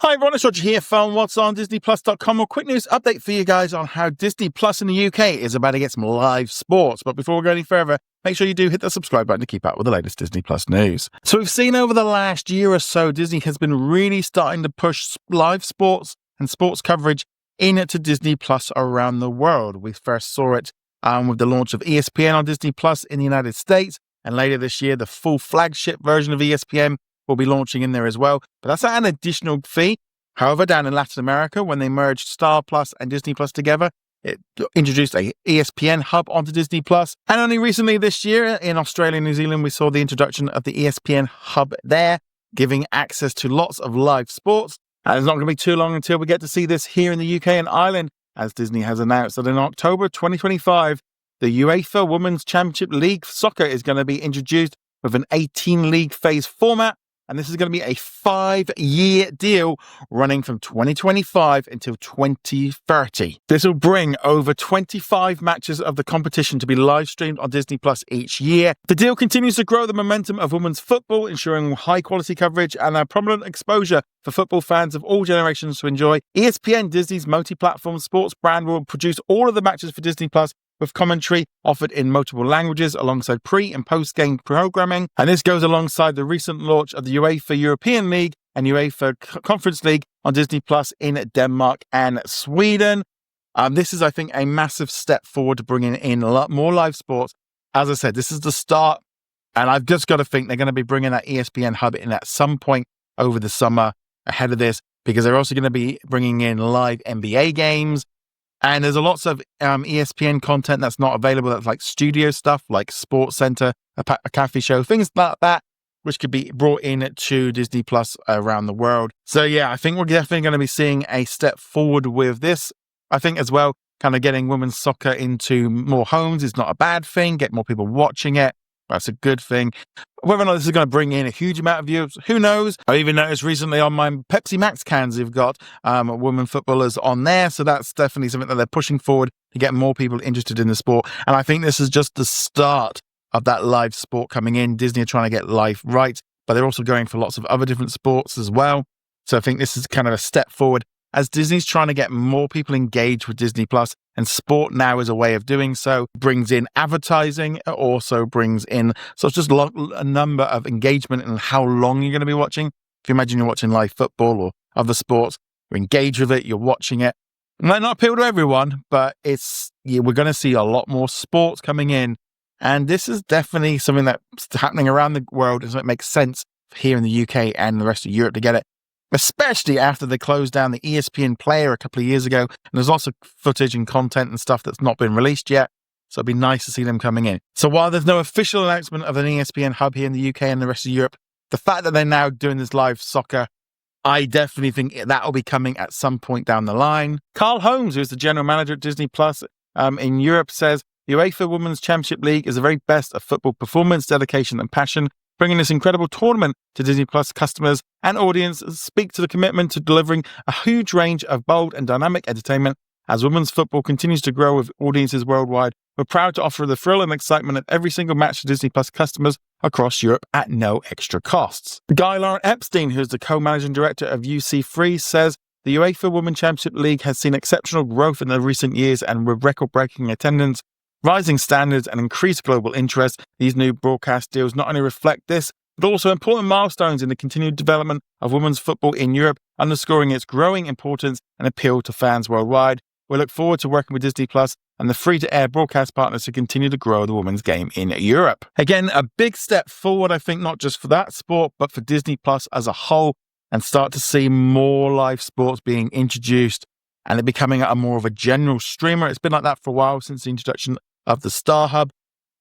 Hi everyone, it's Roger here from What's on DisneyPlus.com. A quick news update for you guys on how Disney Plus in the UK is about to get some live sports. But before we go any further, make sure you do hit the subscribe button to keep up with the latest Disney Plus news. So we've seen over the last year or so, Disney has been really starting to push live sports and sports coverage into Disney Plus around the world. We first saw it with the launch of ESPN on Disney Plus in the United States. And later this year, the full flagship version of ESPN will be launching in there as well. But that's at an additional fee. However, down in Latin America, when they merged Star Plus and Disney Plus together, it introduced a ESPN hub onto Disney Plus. And only recently this year in Australia and New Zealand, we saw the introduction of the ESPN hub there, giving access to lots of live sports. And it's not going to be too long until we get to see this here in the UK and Ireland, as Disney has announced that in October 2025, the UEFA Women's Championship League Soccer is going to be introduced with an 18-league phase format. And this is going to be a 5-year deal running from 2025 until 2030. This will bring over 25 matches of the competition to be live streamed on Disney Plus each year. The deal continues to grow the momentum of women's football, ensuring high quality coverage and a prominent exposure for football fans of all generations to enjoy. ESPN, Disney's multi-platform sports brand, will produce all of the matches for Disney Plus, with commentary offered in multiple languages alongside pre- and post-game programming. And this goes alongside the recent launch of the UEFA European League and UEFA Conference League on Disney Plus in Denmark and Sweden. This is, I think, a massive step forward to bringing in a lot more live sports. As I said, this is the start, and I've just got to think they're going to be bringing that ESPN hub in at some point over the summer ahead of this, because they're also going to be bringing in live NBA games. And there's lots of ESPN content that's not available. That's like studio stuff, like Sports Center, a cafe show, things like that, which could be brought in to Disney Plus around the world. So yeah, I think we're definitely going to be seeing a step forward with this. I think as well, kind of getting women's soccer into more homes is not a bad thing. Get more people watching it. That's a good thing. Whether or not this is going to bring in a huge amount of viewers, who knows? I even noticed recently on my Pepsi Max cans, they've got women footballers on there. So that's definitely something that they're pushing forward to get more people interested in the sport. And I think this is just the start of that live sport coming in. Disney are trying to get live right, but they're also going for lots of other different sports as well. So I think this is kind of a step forward as Disney's trying to get more people engaged with Disney Plus, and sport now is a way of doing so. It brings in advertising, it also brings in just a number of engagement and how long you're going to be watching. If you imagine you're watching live football or other sports, you're engaged with it, you're watching it. It might not appeal to everyone, but we're going to see a lot more sports coming in. And this is definitely something that's happening around the world, and so it makes sense here in the UK and the rest of Europe to get it. Especially after they closed down the ESPN player a couple of years ago. And there's lots of footage and content and stuff that's not been released yet. So it'd be nice to see them coming in. So while there's no official announcement of an ESPN hub here in the UK and the rest of Europe, the fact that they're now doing this live soccer, I definitely think that will be coming at some point down the line. Carl Holmes, who's the general manager at Disney Plus in Europe, says, the UEFA Women's Championship League is the very best of football performance, dedication and passion. Bringing this incredible tournament to Disney Plus customers and audience speak to the commitment to delivering a huge range of bold and dynamic entertainment. As women's football continues to grow with audiences worldwide, we're proud to offer the thrill and excitement of every single match to Disney Plus customers across Europe at no extra costs. Guy Lauren Epstein, who's the co-managing director of UC3, says the UEFA Women's Championship League has seen exceptional growth in the recent years, and with record-breaking attendance, rising standards and increased global interest, these new broadcast deals not only reflect this, but also important milestones in the continued development of women's football in Europe, underscoring its growing importance and appeal to fans worldwide. We look forward to working with Disney Plus and the free-to-air broadcast partners to continue to grow the women's game in Europe. Again, a big step forward, I think, not just for that sport, but for Disney Plus as a whole, and start to see more live sports being introduced and it becoming a more of a general streamer. It's been like that for a while since the introduction of the Star Hub,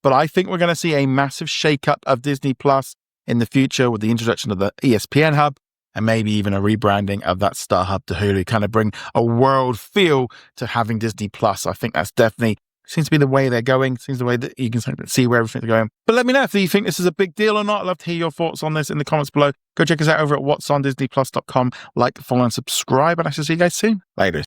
but I think we're going to see a massive shake-up of Disney Plus in the future with the introduction of the ESPN Hub and maybe even a rebranding of that Star Hub to Hulu, kind of bring a world feel to having Disney Plus. I think that's definitely seems to be the way they're going. Seems the way that you can see where everything's going. But let me know if you think this is a big deal or not. I'd love to hear your thoughts on this in the comments below. Go check us out over at whatsondisneyplus.com. Like, follow, and subscribe, and I shall see you guys soon. Later.